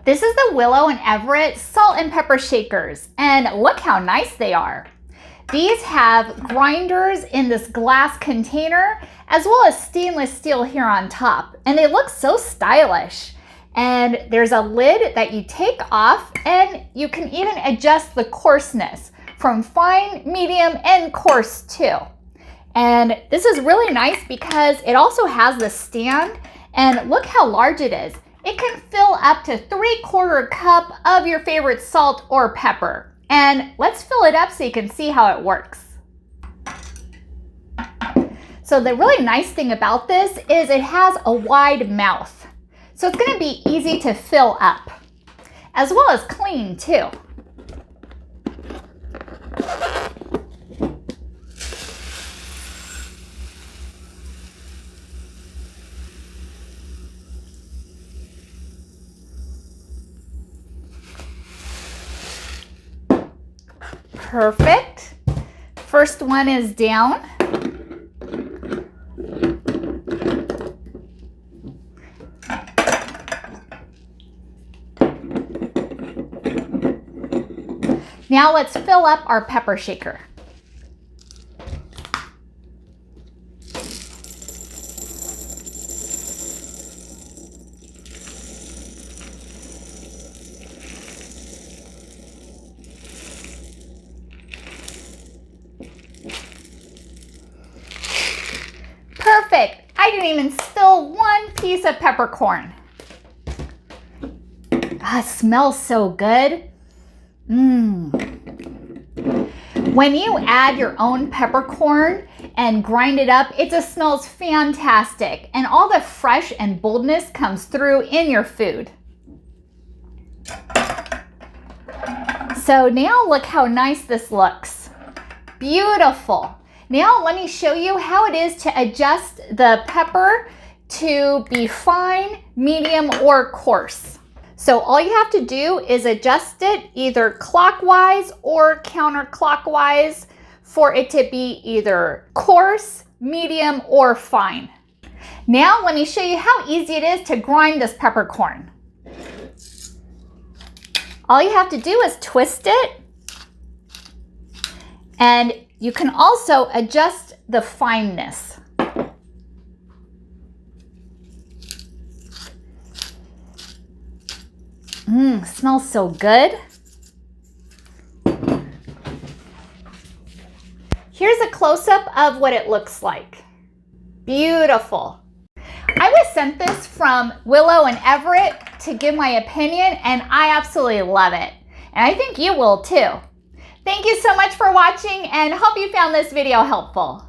This is the Willow and Everett salt and pepper shakers, and look how nice they are. These have grinders in this glass container as well as stainless steel here on top, and they look so stylish. And there's a lid that you take off, and you can even adjust the coarseness from fine, medium, and coarse too. And this is really nice because it also has the stand, and look how large it is. It can fill up to 3/4 cup of your favorite salt or pepper. And let's fill it up so you can see how it works. So the really nice thing about this is it has a wide mouth. So it's going to be easy to fill up, as well as clean too. Perfect. First one is down. Now let's fill up our pepper shaker. Perfect. I didn't even spill one piece of peppercorn. Ah, it smells so good. When you add your own peppercorn and grind it up, it just smells fantastic, and all the fresh and boldness comes through in your food. So now look how nice this looks. Beautiful. Now let me show you how it is to adjust the pepper to be fine, medium, or coarse. So all you have to do is adjust it either clockwise or counterclockwise for it to be either coarse, medium, or fine. Now let me show you how easy it is to grind this peppercorn. All you have to do is twist it, and you can also adjust the fineness. Smells so good. Here's a close-up of what it looks like. Beautiful. I was sent this from Willow and Everett to give my opinion, and I absolutely love it. And I think you will too. Thank you so much for watching, and hope you found this video helpful.